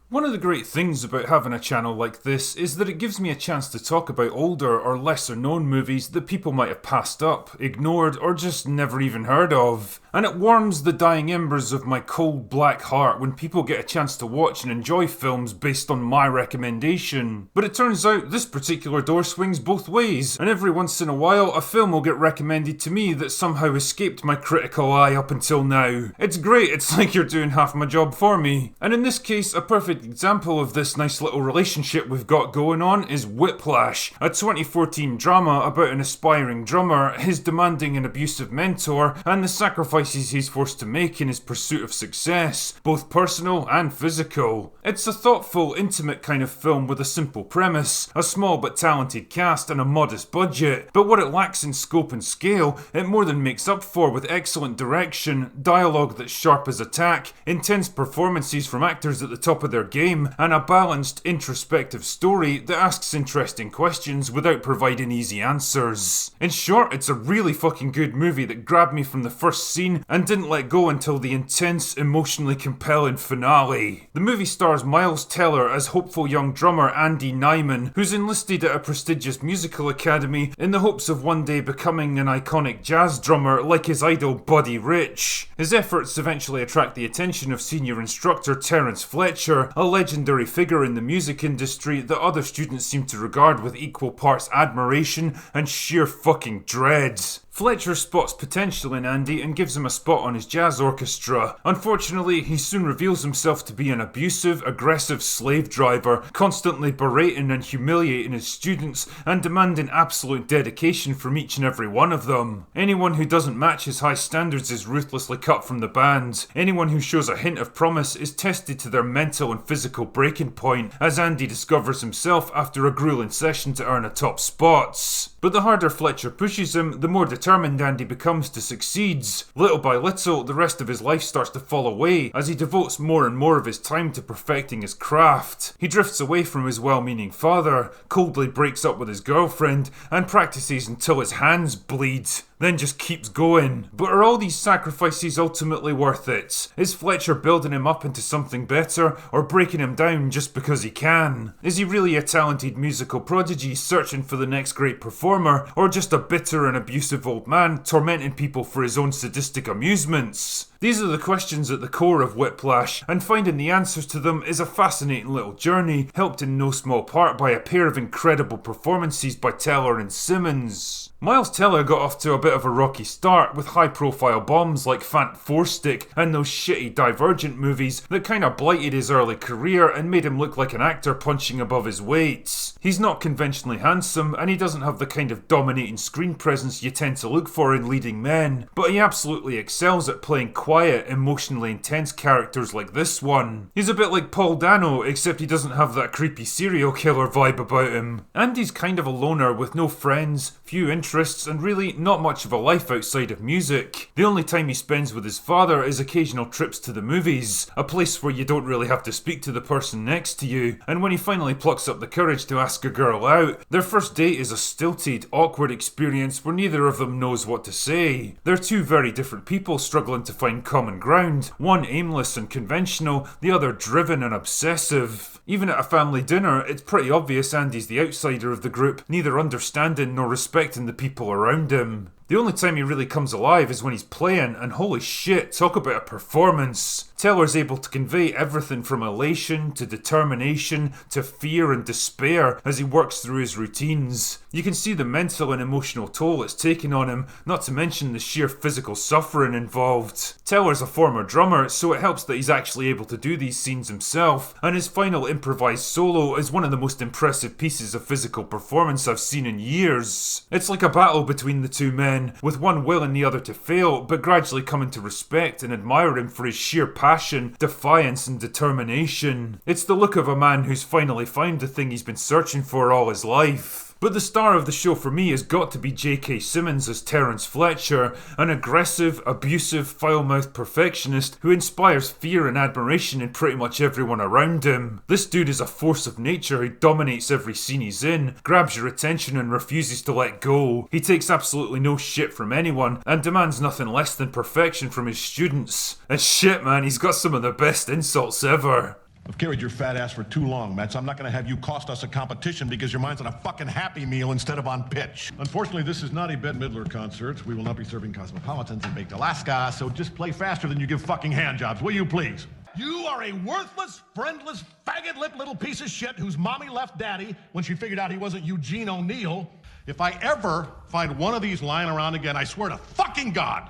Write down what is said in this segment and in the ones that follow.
One of the great things about having a channel like this is that it gives me a chance to talk about older or lesser known movies that people might have passed up, ignored, or just never even heard of. And it warms the dying embers of my cold black heart when people get a chance to watch and enjoy films based on my recommendation. But it turns out this particular door swings both ways, and every once in a while a film will get recommended to me that somehow escaped my critical eye up until now. It's great, it's like you're doing half my job for me. And in this case, a perfect example of this nice little relationship we've got going on is Whiplash, a 2014 drama about an aspiring drummer, his demanding and abusive mentor, and the sacrifices he's forced to make in his pursuit of success, both personal and physical. It's a thoughtful, intimate kind of film with a simple premise, a small but talented cast and a modest budget, but what it lacks in scope and scale, it more than makes up for with excellent direction, dialogue that's sharp as a tack, intense performances from actors at the top of their game, and a balanced, introspective story that asks interesting questions without providing easy answers. In short, it's a really fucking good movie that grabbed me from the first scene and didn't let go until the intense, emotionally compelling finale. The movie stars Miles Teller as hopeful young drummer Andy Nyman, who's enlisted at a prestigious musical academy in the hopes of one day becoming an iconic jazz drummer like his idol Buddy Rich. His efforts eventually attract the attention of senior instructor Terence Fletcher, a legendary figure in the music industry that other students seem to regard with equal parts admiration and sheer fucking dread. Fletcher spots potential in Andy and gives him a spot on his jazz orchestra. Unfortunately, he soon reveals himself to be an abusive, aggressive slave driver, constantly berating and humiliating his students and demanding absolute dedication from each and every one of them. Anyone who doesn't match his high standards is ruthlessly cut from the band. Anyone who shows a hint of promise is tested to their mental and physical breaking point, as Andy discovers himself after a grueling session to earn a top spot. But the harder Fletcher pushes him, the more determined Andy becomes to succeed. Little by little, the rest of his life starts to fall away as he devotes more and more of his time to perfecting his craft. He drifts away from his well-meaning father, coldly breaks up with his girlfriend, and practices until his hands bleed. Then just keeps going. But are all these sacrifices ultimately worth it? Is Fletcher building him up into something better, or breaking him down just because he can? Is he really a talented musical prodigy searching for the next great performer, or just a bitter and abusive old man tormenting people for his own sadistic amusements? These are the questions at the core of Whiplash, and finding the answers to them is a fascinating little journey, helped in no small part by a pair of incredible performances by Teller and Simmons. Miles Teller got off to a bit of a rocky start with high-profile bombs like Fant Four Stick and those shitty Divergent movies that kinda blighted his early career and made him look like an actor punching above his weight. He's not conventionally handsome, and he doesn't have the kind of dominating screen presence you tend to look for in leading men, but he absolutely excels at playing quiet, emotionally intense characters like this one. He's a bit like Paul Dano, except he doesn't have that creepy serial killer vibe about him. Andy's kind of a loner with no friends, few interests, and really not much of a life outside of music. The only time he spends with his father is occasional trips to the movies, a place where you don't really have to speak to the person next to you, and when he finally plucks up the courage to ask a girl out, their first date is a stilted, awkward experience where neither of them knows what to say. They're two very different people struggling to find common ground, one aimless and conventional, the other driven and obsessive. Even at a family dinner, it's pretty obvious Andy's the outsider of the group, neither understanding nor respecting the people around him. The only time he really comes alive is when he's playing, and holy shit, talk about a performance. Teller's able to convey everything from elation to determination to fear and despair as he works through his routines. You can see the mental and emotional toll it's taking on him, not to mention the sheer physical suffering involved. Teller's a former drummer, so it helps that he's actually able to do these scenes himself, and his final improvised solo is one of the most impressive pieces of physical performance I've seen in years. It's like a battle between the two men, with one willing the other to fail, but gradually coming to respect and admire him for his sheer passion, defiance and determination. It's the look of a man who's finally found the thing he's been searching for all his life. But the star of the show for me has got to be J.K. Simmons as Terence Fletcher, an aggressive, abusive, foul-mouthed perfectionist who inspires fear and admiration in pretty much everyone around him. This dude is a force of nature who dominates every scene he's in, grabs your attention and refuses to let go. He takes absolutely no shit from anyone and demands nothing less than perfection from his students. And shit man, he's got some of the best insults ever. I've carried your fat ass for too long, Matt, so I'm not gonna have you cost us a competition because your mind's on a fucking Happy Meal instead of on pitch. Unfortunately, this is not a Bette Midler concert. We will not be serving Cosmopolitans in Baked Alaska, so just play faster than you give fucking hand jobs, will you please? You are a worthless, friendless, faggot-lipped little piece of shit whose mommy left daddy when she figured out he wasn't Eugene ONeill. If I ever find one of these lying around again, I swear to fucking God,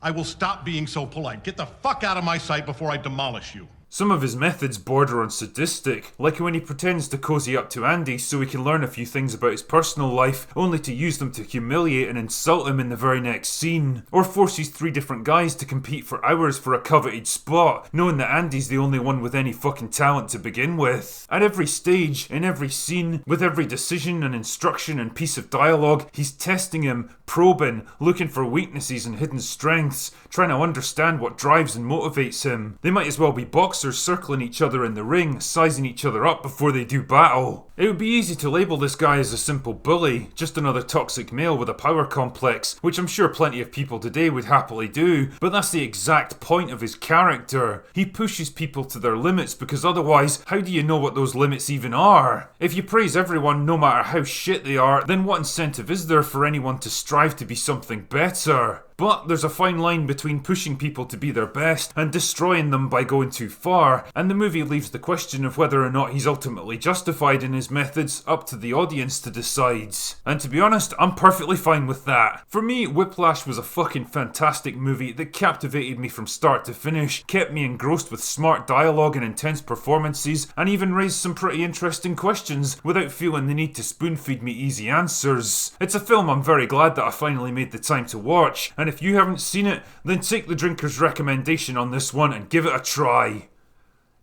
I will stop being so polite. Get the fuck out of my sight before I demolish you. Some of his methods border on sadistic, like when he pretends to cozy up to Andy so he can learn a few things about his personal life, only to use them to humiliate and insult him in the very next scene. Or forces 3 different guys to compete for hours for a coveted spot, knowing that Andy's the only one with any fucking talent to begin with. At every stage, in every scene, with every decision and instruction and piece of dialogue, he's testing him, probing, looking for weaknesses and hidden strengths, trying to understand what drives and motivates him. They might as well be boxers circling each other in the ring, sizing each other up before they do battle. It would be easy to label this guy as a simple bully, just another toxic male with a power complex, which I'm sure plenty of people today would happily do, but that's the exact point of his character. He pushes people to their limits because otherwise, how do you know what those limits even are? If you praise everyone no matter how shit they are, then what incentive is there for anyone to strive to be something better? But there's a fine line between pushing people to be their best and destroying them by going too far, and the movie leaves the question of whether or not he's ultimately justified in his methods up to the audience to decide. And to be honest, I'm perfectly fine with that. For me, Whiplash was a fucking fantastic movie that captivated me from start to finish, kept me engrossed with smart dialogue and intense performances, and even raised some pretty interesting questions without feeling the need to spoon-feed me easy answers. It's a film I'm very glad that I finally made the time to watch, and if you haven't seen it, then take the drinker's recommendation on this one and give it a try.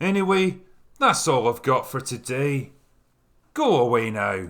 Anyway, that's all I've got for today. Go away now.